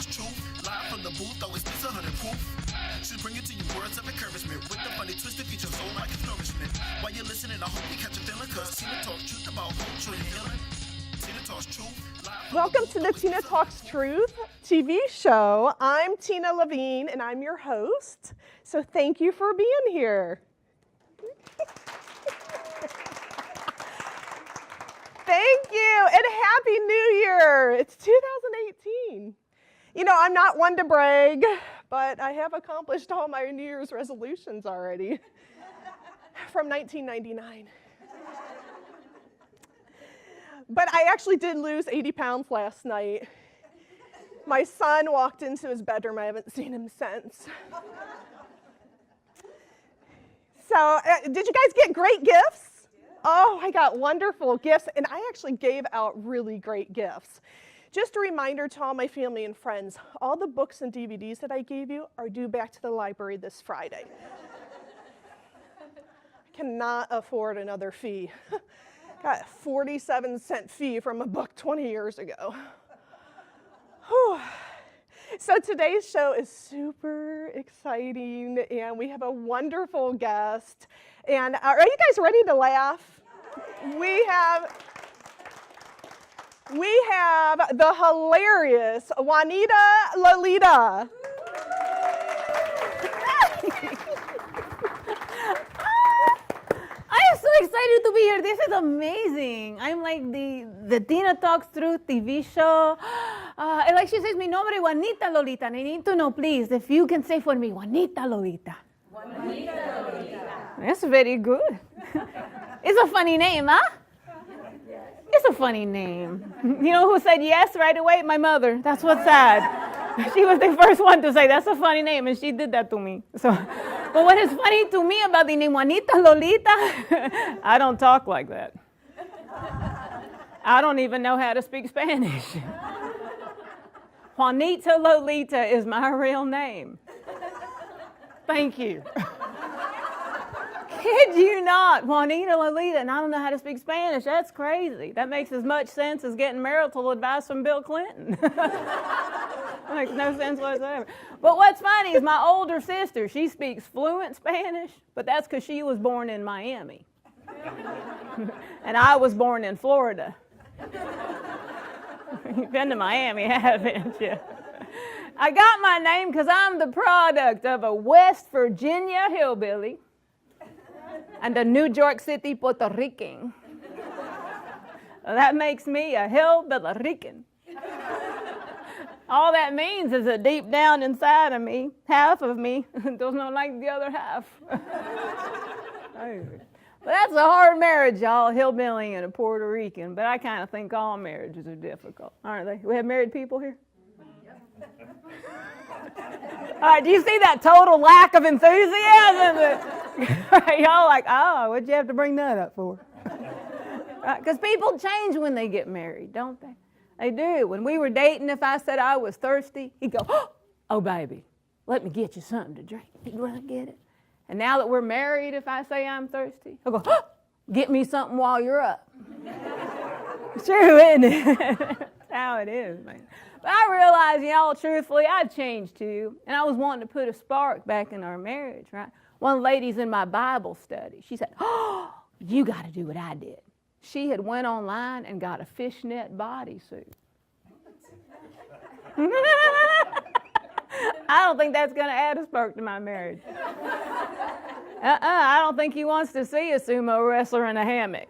Talks truth, live from the booth, always miss 100 proof. Should bring it to you words of encouragement with the funny twist that features soul like it's nourishment. While you're listening, I hope you catch a feeling, cause Tina talks truth about hope, joy, and healing. Tina Talks Truth. Welcome to the Tina Talks Truth TV show. I'm Tina Levine, and I'm your host. So thank you for being here. Thank you, and Happy New Year. It's 2018. You know, I'm not one to brag, but I have accomplished all my New Year's resolutions already from 1999. But I actually did lose 80 pounds last night. My son walked into his bedroom. I haven't seen him since. So, did you guys get great gifts? Oh, I got wonderful gifts, and I actually gave out really great gifts. Just a reminder to all my family and friends, all the books and DVDs that I gave you are due back to the library this Friday. I cannot afford another fee. Got a 47-cent fee from a book 20 years ago. Whew. So today's show is super exciting, and we have a wonderful guest. And are you guys ready to laugh? We have the hilarious Juanita Lolita. I'm so excited to be here. This is amazing. I'm like the Tina Talks Truth TV show. And like she says, mi nombre es Juanita Lolita. And I need to know, please, if you can say for me, Juanita Lolita. Juanita Lolita. That's very good. It's a funny name, huh? It's a funny name. You know who said yes right away? My mother. That's what's sad. She was the first one to say, that's a funny name, and she did that to me. So, but what is funny to me about the name Juanita Lolita, I don't talk like that. I don't even know how to speak Spanish. Juanita Lolita is my real name. Thank you. Kid you not, Juanita Lolita, and I don't know how to speak Spanish. That's crazy. That makes as much sense as getting marital advice from Bill Clinton. That makes no sense whatsoever. But what's funny is my older sister, she speaks fluent Spanish, but that's because she was born in Miami. And I was born in Florida. You've been to Miami, haven't you? I got my name because I'm the product of a West Virginia hillbilly and a New York City Puerto Rican. That makes me a hillbilly-Rican. All that means is that deep down inside of me, half of me does not like the other half. But that's a hard marriage, y'all, a hillbilly and a Puerto Rican. But I kind of think all marriages are difficult, aren't they? We have married people here? All right, do you see that total lack of enthusiasm? Y'all like, oh, what'd you have to bring that up for? Because people change when they get married, don't they? They do. When we were dating, if I said I was thirsty, he'd go, oh, baby, let me get you something to drink. He'd run and get it. And now that we're married, if I say I'm thirsty, he'll go, get me something while you're up. It's true, isn't it? That's how it is, man. But I realized, y'all, truthfully, I've changed too. And I was wanting to put a spark back in our marriage, right? One of the ladies in my Bible study, she said, oh, you got to do what I did. She had went online and got a fishnet bodysuit. I don't think that's going to add a spark to my marriage. I don't think he wants to see a sumo wrestler in a hammock.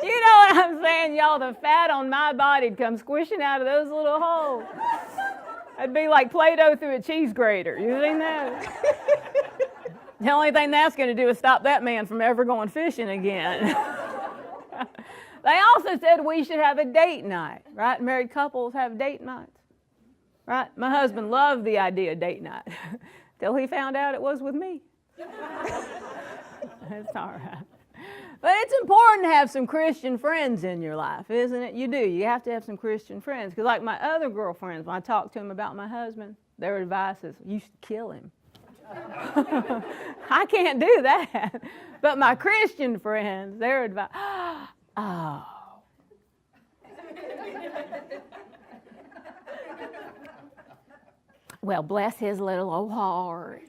You know what I'm saying, y'all? The fat on my body'd come squishing out of those little holes. It'd be like Play-Doh through a cheese grater. You seen that? The only thing that's going to do is stop that man from ever going fishing again. They also said we should have a date night, right? Married couples have date nights, right? My husband loved the idea of date night till he found out it was with me. That's all right. But it's important to have some Christian friends in your life, isn't it? You do. You have to have some Christian friends. Because like my other girlfriends, when I talk to them about my husband, their advice is, you should kill him. I can't do that. But my Christian friends, their advice, oh. Well, bless his little old heart.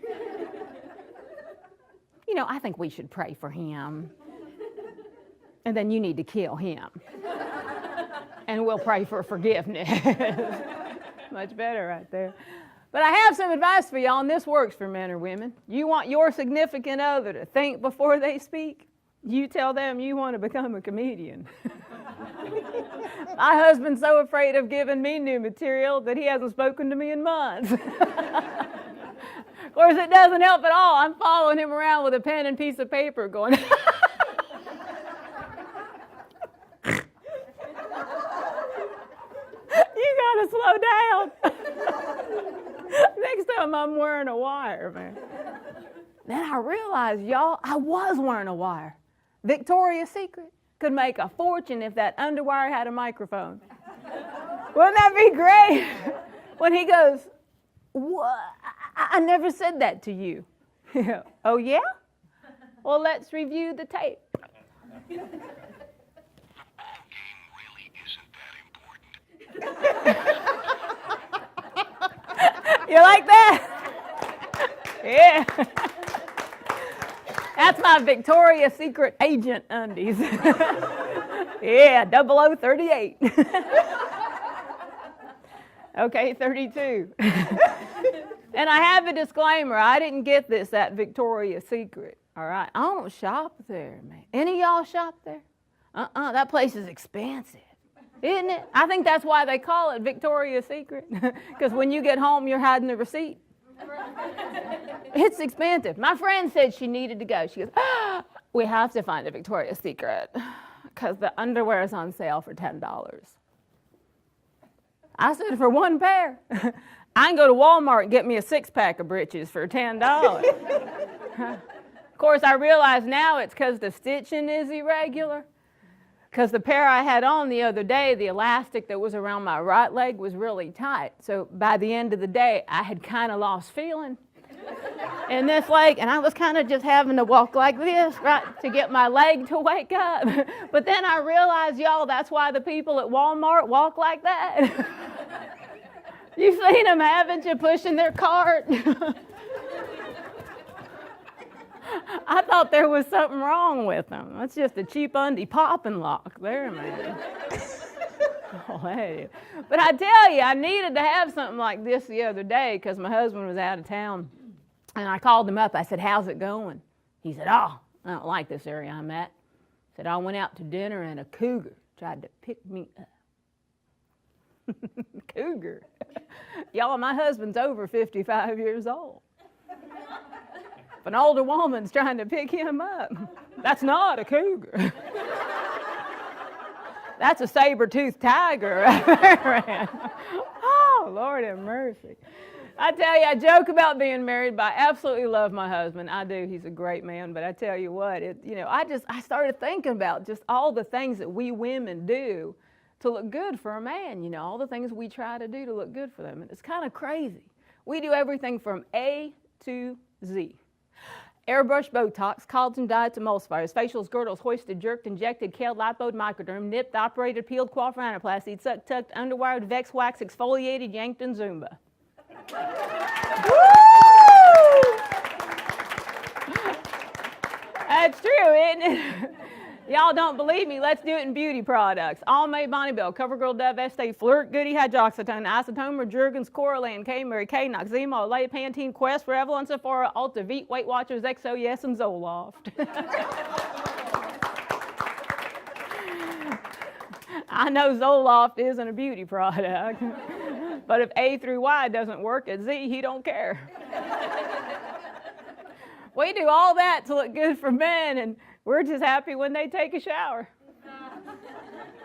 You know, I think we should pray for him. And then you need to kill him. And we'll pray for forgiveness. Much better right there. But I have some advice for y'all, and this works for men or women. You want your significant other to think before they speak? You tell them you want to become a comedian. My husband's so afraid of giving me new material that he hasn't spoken to me in months. Of course, it doesn't help at all. I'm following him around with a pen and piece of paper going, you gotta slow down. Next time I'm wearing a wire, man. Then I realized, y'all, I was wearing a wire. Victoria's Secret could make a fortune if that underwire had a microphone. Wouldn't that be great? When he goes, what? I never said that to you. Oh, yeah? Well, let's review the tape. Football game really isn't that important. You like that? Yeah. That's my Victoria's Secret agent undies. Yeah, 0038. Okay, 32. And I have a disclaimer. I didn't get this at Victoria's Secret. All right, I don't shop there, man. Any of y'all shop there? That place is expensive, isn't it? I think that's why they call it Victoria's Secret, because when you get home, you're hiding the receipt. It's expensive. My friend said she needed to go. She goes, we have to find a Victoria's Secret because the underwear is on sale for $10. I said, for one pair. I can go to Walmart and get me a 6-pack of breeches for $10. Of course, I realize now it's because the stitching is irregular. Because the pair I had on the other day, the elastic that was around my right leg was really tight. So by the end of the day, I had kind of lost feeling in this leg, and I was kind of just having to walk like this, right, to get my leg to wake up. But then I realized, y'all, that's why the people at Walmart walk like that. You've seen them, haven't you, pushing their cart? I thought there was something wrong with them. That's just a cheap undie pop and lock there, man. Oh, hey. But I tell you, I needed to have something like this the other day because my husband was out of town. And I called him up. I said, how's it going? He said, oh, I don't like this area I'm at. He said, I went out to dinner and a cougar tried to pick me up. Cougar. Y'all, my husband's over 55 years old. If an older woman's trying to pick him up, that's not a cougar. That's a saber-toothed tiger right there. Oh, Lord have mercy. I tell you, I joke about being married, but I absolutely love my husband. I do. He's a great man. But I tell you what, I started thinking about just all the things that we women do to look good for a man, all the things we try to do to look good for them. And it's kind of crazy. We do everything from A to Z. Airbrush, Botox, collagen diets, emulsifiers, facials, girdles, hoisted, jerked, injected, killed, lipoed, microderm, nipped, operated, peeled, coiffed, rhinoplasty, sucked, tucked, underwired, vex, wax, exfoliated, yanked, and Zumba. That's true, isn't it? Y'all don't believe me? Let's do it in beauty products. Almay, Bonnie Bell, CoverGirl, Dove, Estee, Flirt, Goody, Hydroxytone, Isotome, Jergens, Coraline, K-Mary, K, Noxzema, Olay, Pantene, Quest, Revlon, Sephora, Ulta, Veet, Weight Watchers, XO, Yes, and Zoloft. I know Zoloft isn't a beauty product, but if A through Y doesn't work at Z, he don't care. We do all that to look good for men, and we're just happy when they take a shower.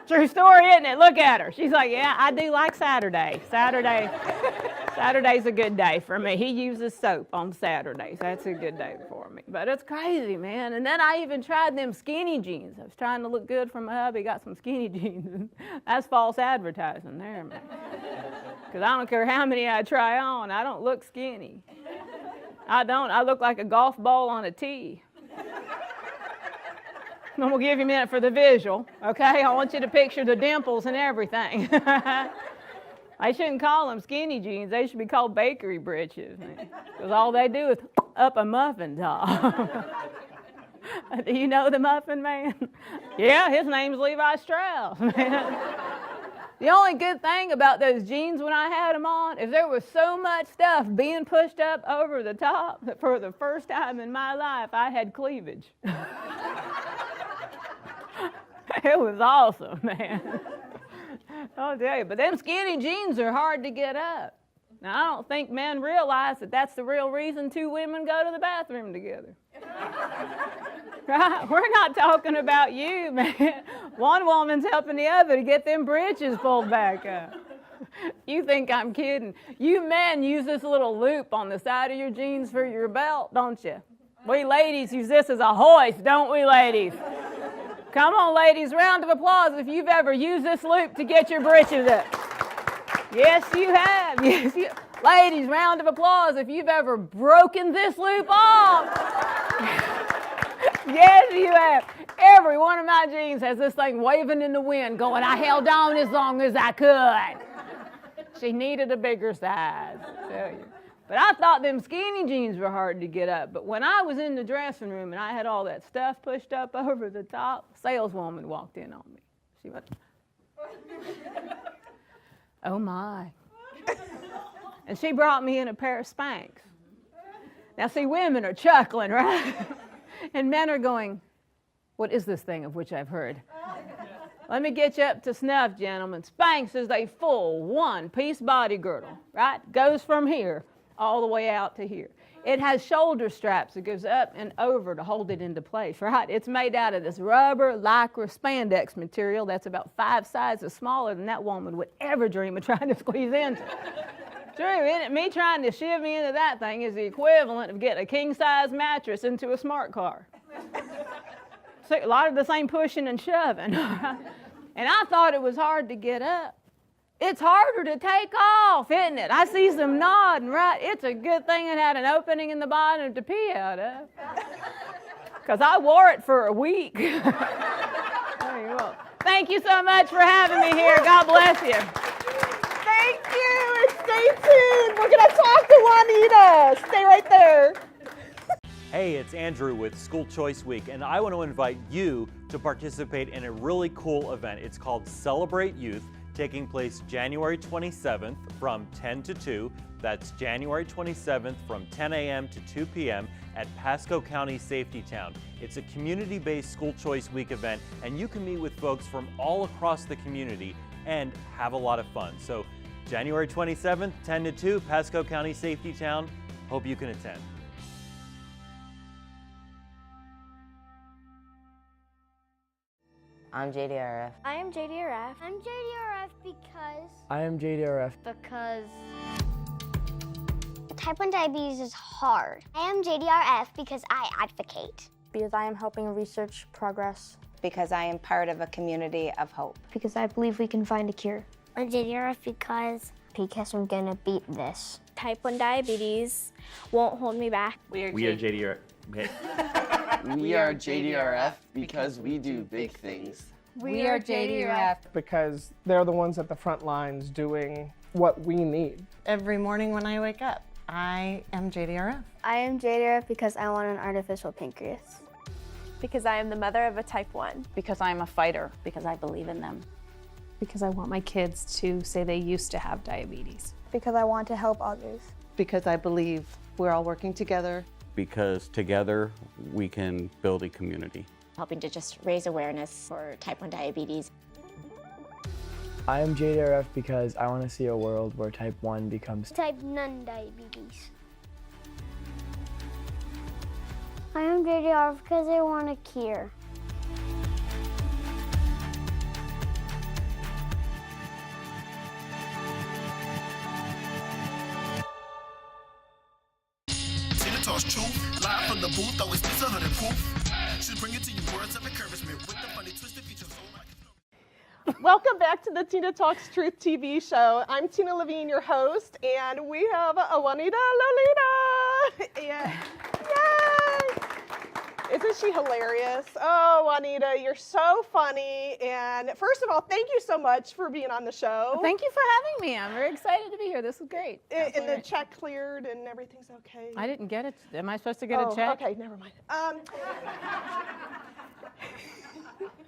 True story, isn't it? Look at her. She's like, yeah, I do like Saturday. Saturday's a good day for me. He uses soap on Saturdays. That's a good day for me. But it's crazy, man. And then I even tried them skinny jeans. I was trying to look good for my hubby. Got some skinny jeans. That's false advertising there, man. Because I don't care how many I try on. I don't look skinny. I don't. I look like a golf ball on a tee. I'm going to give you a minute for the visual, okay? I want you to picture the dimples and everything. I I shouldn't call them skinny jeans. They should be called bakery breeches. Because all they do is up a muffin top. Do you know the Muffin Man? Yeah, his name's Levi Strauss, man. The only good thing about those jeans when I had them on is there was so much stuff being pushed up over the top that for the first time in my life I had cleavage. It was awesome, man. I'll tell you, but them skinny jeans are hard to get up. Now, I don't think men realize that that's the real reason two women go to the bathroom together. Right? We're not talking about you, man. One woman's helping the other to get them britches pulled back up. You think I'm kidding. You men use this little loop on the side of your jeans for your belt, don't you? We ladies use this as a hoist, don't we, ladies? Come on, ladies, round of applause if you've ever used this loop to get your britches up. Yes, you have. Yes, you. Ladies, round of applause if you've ever broken this loop off. Yes, you have. Every one of my jeans has this thing waving in the wind going, I held on as long as I could. She needed a bigger size, I tell you. But I thought them skinny jeans were hard to get up. But when I was in the dressing room and I had all that stuff pushed up over the top, a saleswoman walked in on me. She went, oh my. And she brought me in a pair of Spanx. Now see, women are chuckling, right? And men are going, what is this thing of which I've heard? Let me get you up to snuff, gentlemen. Spanx is a full one-piece body girdle, right? Goes from here all the way out to here. It has shoulder straps that goes up and over to hold it into place, right? It's made out of this rubber, lycra, spandex material that's about 5 sizes smaller than that woman would ever dream of trying to squeeze into. True, isn't it? Me trying to shiv me into that thing is the equivalent of getting a king-size mattress into a smart car. So a lot of the same pushing and shoving. And I thought it was hard to get up. It's harder to take off, isn't it? I see some nodding, right? It's a good thing it had an opening in the bottom to pee out of. Because I wore it for a week. There you go. Thank you so much for having me here. God bless you. Thank you, and stay tuned. We're gonna talk to Juanita. Stay right there. Hey, it's Andrew with School Choice Week, and I want to invite you to participate in a really cool event. It's called Celebrate Youth, taking place January 27th from 10 to 2. That's January 27th from 10 a.m. to 2 p.m. at Pasco County Safety Town. It's a community-based School Choice Week event, and you can meet with folks from all across the community and have a lot of fun. So January 27th, 10 to 2, Pasco County Safety Town. Hope you can attend. I'm JDRF. I am JDRF. I'm JDRF because... I am JDRF. Because... Type 1 diabetes is hard. I am JDRF because I advocate. Because I am helping research progress. Because I am part of a community of hope. Because I believe we can find a cure. I'm JDRF because I'm gonna beat this. type 1 diabetes won't hold me back. We are JDRF. We are JDRF because we do big things. We are JDRF because they're the ones at the front lines doing what we need. Every morning when I wake up, I am JDRF. I am JDRF because I want an artificial pancreas. Because I am the mother of a type 1. Because I am a fighter. Because I believe in them. Because I want my kids to say they used to have diabetes. Because I want to help others. Because I believe we're all working together. Because together we can build a community. Helping to just raise awareness for type 1 diabetes. I am JDRF because I want to see a world where type 1 becomes type 9 diabetes. I am JDRF because I want a cure. Talks truth, live from the booth, always spits 100 proof. Should bring it to you words of encouragement with the funny twisted features. Welcome back to the Tina Talks Truth TV show. I'm Tina Levine, your host, and we have Juanita Lolita. Yeah. Yay! Isn't she hilarious? Oh, Juanita, you're so funny. And first of all, thank you so much for being on the show. Thank you for having me. I'm very excited to be here. This is great. And the check cleared and everything's okay? I didn't get it. Am I supposed to get a check? Okay, never mind.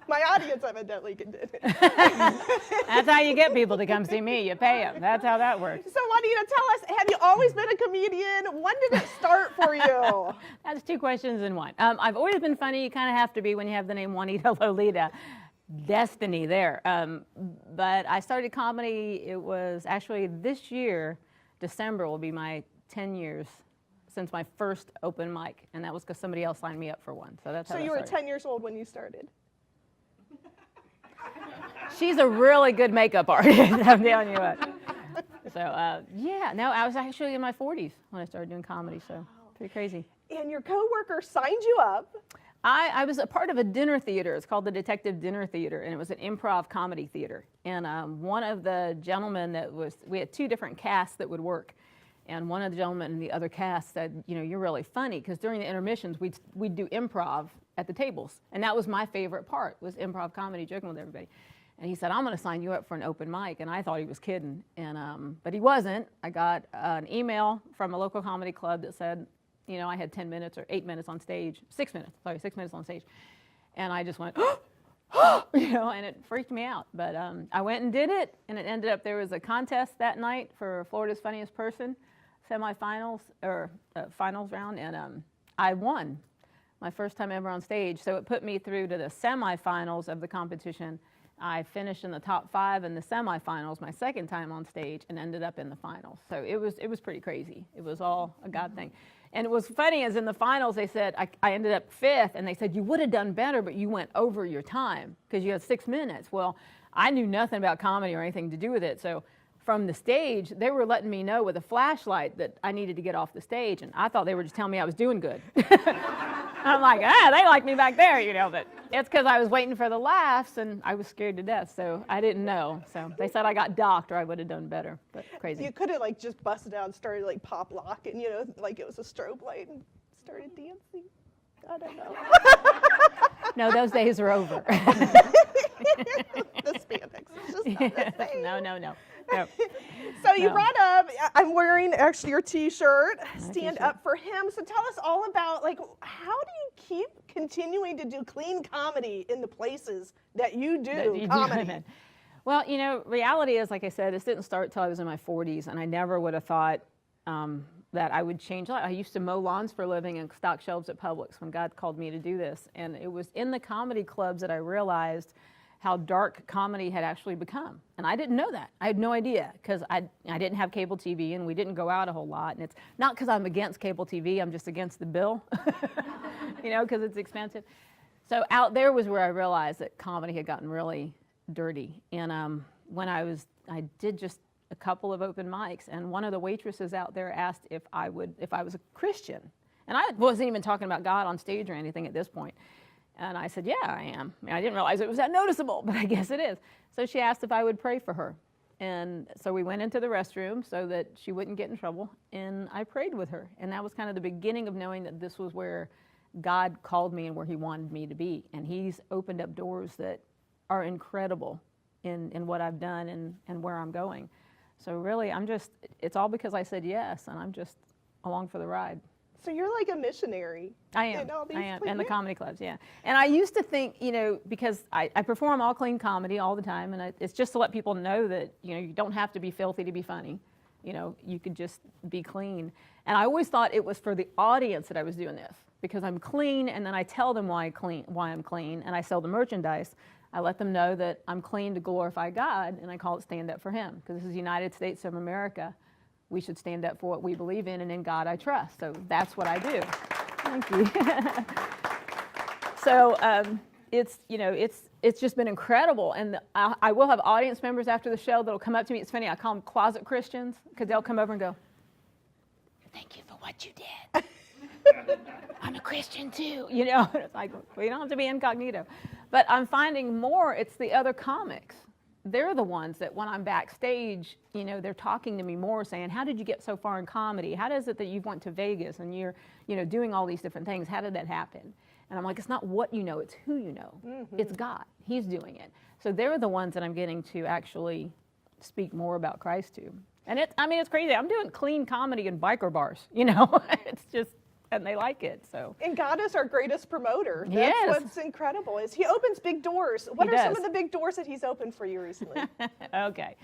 My audience evidently did it. That's how you get people to come see me. You pay them. That's how that works. So Juanita, tell us, have you always been a comedian? When did it start for you? That's two questions in one. I've always been funny. You kind of have to be when you have the name Juanita Lolita. Destiny there. But I started comedy, it was actually this year, December will be my 10 years since my first open mic. And that was because somebody else signed me up for one. So that's how you were 10 years old when you started? She's a really good makeup artist, I'm telling you what. So, yeah, no, I was actually in my 40s when I started doing comedy, so pretty crazy. And your coworker signed you up. I was a part of a dinner theater. It's called the Detective Dinner Theater, and it was an improv comedy theater. And one of the gentlemen we had two different casts that would work. And one of the gentlemen in the other cast said, you know, you're really funny, because during the intermissions, we'd do improv at the tables. And that was my favorite part, was improv comedy, joking with everybody. And he said, I'm going to sign you up for an open mic. And I thought he was kidding, but he wasn't. I got an email from a local comedy club that said, you know, I had 10 minutes or 8 minutes on stage, 6 minutes on stage. And I just went, you know, and it freaked me out. But I went and did it, and it ended up, there was a contest that night for Florida's Funniest Person, semifinals, or finals round, and I won my first time ever on stage. So it put me through to the semifinals of the competition. I finished in the top 5 in the semifinals my second time on stage and ended up in the finals. So it was pretty crazy. It was all a God thing. And it was funny, as in the finals, they said, I ended up 5th, and they said, you would have done better, but you went over your time because you had 6 minutes. Well, I knew nothing about comedy or anything to do with it. So from the stage, they were letting me know with a flashlight that I needed to get off the stage, and I thought they were just telling me I was doing good. I'm like, they like me back there, you know, but it's because I was waiting for the laughs, and I was scared to death, so I didn't know. So they said I got docked, or I would have done better, but crazy. You could have, like, just busted out and started, like, pop locking, you know, like it was a strobe light, and started dancing. I don't know. No, those days are over. The spandex is just not the same. No. No. So you brought up, I'm wearing actually your t-shirt, Stand Up for Him. So tell us all about, like, how do you keep continuing to do clean comedy in the places that you do comedy? Well, you know, reality is, like I said, this didn't start till I was in my 40s, and I never would have thought that I would change life. I used to mow lawns for a living and stock shelves at Publix when God called me to do this. And it was in the comedy clubs that I realized how dark comedy had actually become. And I didn't know that. I had no idea, because I didn't have cable TV, and we didn't go out a whole lot. And it's not because I'm against cable TV, I'm just against the bill, you know, because it's expensive. So out there was where I realized that comedy had gotten really dirty. And when I did just a couple of open mics, and one of the waitresses out there asked if I was a Christian. And I wasn't even talking about God on stage or anything at this point. And I said, yeah, I am. I mean, I didn't realize it was that noticeable, but I guess it is. So she asked if I would pray for her. And so we went into the restroom so that she wouldn't get in trouble, and I prayed with her. And that was kind of the beginning of knowing that this was where God called me and where he wanted me to be. And he's opened up doors that are incredible in what I've done and where I'm going. So really, it's all because I said yes, and I'm just along for the ride. So you're like a missionary. I am, and the comedy clubs, yeah. And I used to think, you know, because I perform all clean comedy all the time, and it's just to let people know that, you know, you don't have to be filthy to be funny. You know, you could just be clean. And I always thought it was for the audience that I was doing this, because I'm clean, and then I tell them why I'm clean, and I sell the merchandise. I let them know that I'm clean to glorify God, and I call it Stand Up for Him, because this is the United States of America. We should stand up for what we believe in, and in God I trust. So that's what I do. Thank you. So it's just been incredible. And I will have audience members after the show that'll come up to me. It's funny, I call them closet Christians, because they'll come over and go, thank you for what you did. I'm a Christian too. You know, it's like, well, you don't have to be incognito. But I'm finding more, it's the other comics. They're the ones that when I'm backstage, you know, they're talking to me more, saying, how did you get so far in comedy? How is it that you went to Vegas and you're, you know, doing all these different things? How did that happen? And I'm like, it's not what you know, it's who you know. It's God. He's doing it. So they're the ones that I'm getting to actually speak more about Christ to. And it's crazy. I'm doing clean comedy in biker bars, It's just, and they like it, so. And God is our greatest promoter. That's Yes. what's incredible is he opens big doors. What are some of the big doors that he's opened for you recently? Okay.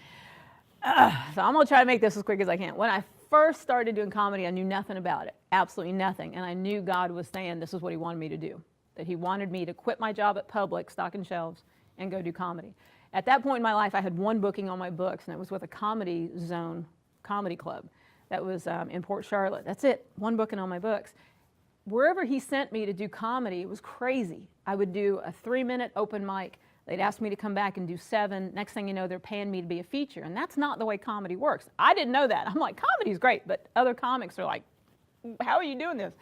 So I'm going to try to make this as quick as I can. When I first started doing comedy, I knew nothing about it, absolutely nothing. And I knew God was saying this is what he wanted me to do, that he wanted me to quit my job at Publix, stocking shelves, and go do comedy. At that point in my life, I had one booking on my books, and it was with a Comedy Zone comedy club that was in Port Charlotte. That's it, one booking on my books. Wherever he sent me to do comedy, it was crazy. I would do a 3-minute open mic. They'd ask me to come back and do 7. Next thing you know, they're paying me to be a feature. And that's not the way comedy works. I didn't know that. I'm like, comedy's great, but other comics are like, how are you doing this?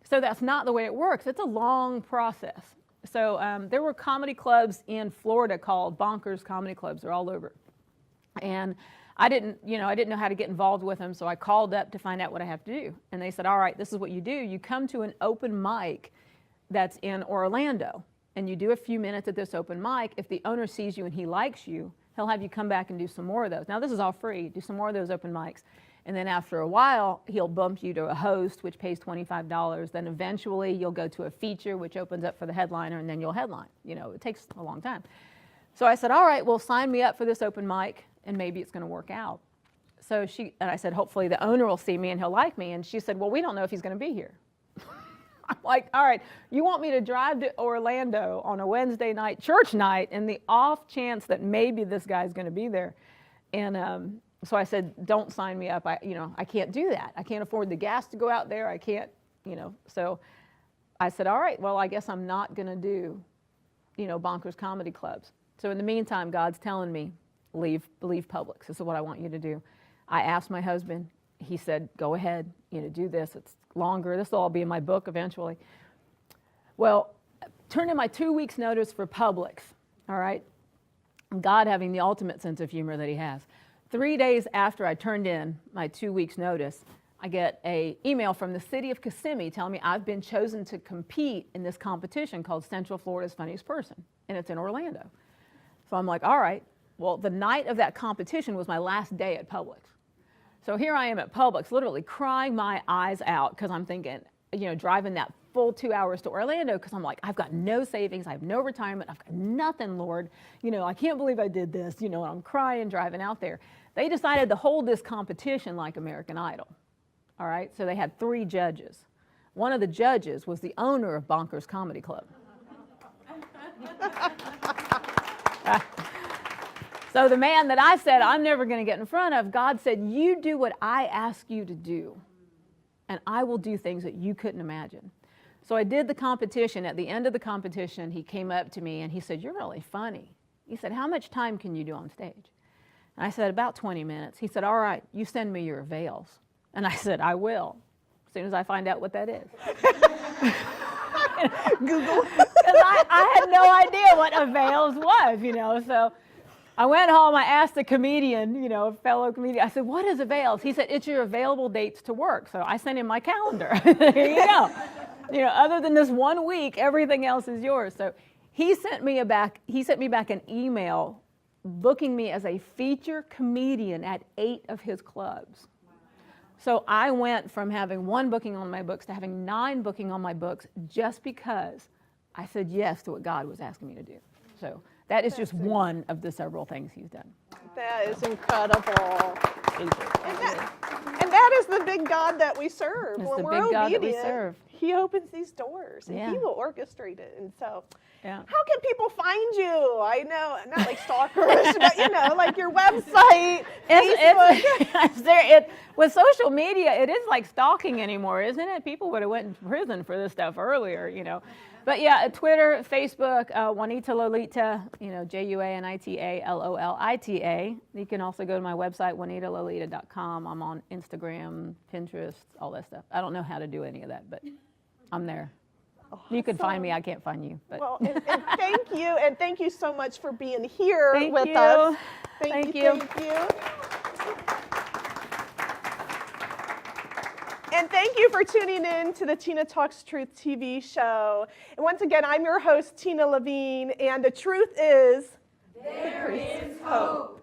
So that's not the way it works. It's a long process. So there were comedy clubs in Florida called Bonkers Comedy Clubs. They're all over. And I didn't know how to get involved with them, so I called up to find out what I have to do. And they said, all right, this is what you do. You come to an open mic that's in Orlando, and you do a few minutes at this open mic. If the owner sees you and he likes you, he'll have you come back and do some more of those. Now, this is all free. Do some more of those open mics. And then after a while, he'll bump you to a host, which pays $25. Then eventually, you'll go to a feature, which opens up for the headliner, and then you'll headline. It takes a long time. So I said, all right, well, sign me up for this open mic, and maybe it's going to work out. So I said, hopefully the owner will see me and he'll like me. And she said, well, we don't know if he's going to be here. I'm like, all right, you want me to drive to Orlando on a Wednesday night, church night, in the off chance that maybe this guy's going to be there? And so I said, don't sign me up. I can't do that. I can't afford the gas to go out there. I can't, So I said, all right, well, I guess I'm not going to do, Bonkers Comedy Clubs. So in the meantime, God's telling me, leave Publix. This is what I want you to do. I asked my husband. He said, go ahead, do this. It's longer. This will all be in my book eventually. Well, turned in my 2 weeks notice for Publix, all right? God having the ultimate sense of humor that he has. 3 days after I turned in my 2 weeks notice, I get an email from the city of Kissimmee telling me I've been chosen to compete in this competition called Central Florida's Funniest Person, and it's in Orlando. So I'm like, all right. Well, the night of that competition was my last day at Publix. So here I am at Publix, literally crying my eyes out because I'm thinking, driving that full 2 hours to Orlando because I'm like, I've got no savings, I have no retirement, I've got nothing, Lord. I can't believe I did this, and I'm crying driving out there. They decided to hold this competition like American Idol, all right? So they had 3 judges. One of the judges was the owner of Bonkers Comedy Club. So the man that I said I'm never going to get in front of, God said, you do what I ask you to do, and I will do things that you couldn't imagine. So I did the competition. At the end of the competition, he came up to me and he said, you're really funny. He said, how much time can you do on stage? And I said, about 20 minutes. He said, all right, you send me your avails. And I said, I will, as soon as I find out what that is. Google. Because I had no idea what avails was, so I went home, I asked a comedian, a fellow comedian, I said, what is avails? He said, it's your available dates to work. So I sent him my calendar. There you go. Other than this 1 week, everything else is yours. So he sent me back an email booking me as a feature comedian at 8 of his clubs. So I went from having 1 booking on my books to having 9 booking on my books just because I said yes to what God was asking me to do. So that is just one of the several things he's done. That is incredible. And that is the big God that we serve. It's when the we're big God that we obedient, serve. he opens these doors and Yeah. he will orchestrate it. And so, Yeah. how can people find you? I know, not like stalkers, but like your website, Facebook. With social media, it is like stalking anymore, isn't it? People would have went to prison for this stuff earlier, But yeah, Twitter, Facebook, Juanita Lolita, Juanita Lolita. You can also go to my website, juanitalolita.com. I'm on Instagram, Pinterest, all that stuff. I don't know how to do any of that, but I'm there. Awesome. You can find me. I can't find you. But. Well, and thank you so much for being here with us. Thank you. And thank you for tuning in to the Tina Talks Truth TV show. And once again, I'm your host, Tina Levine, and the truth is, there is hope.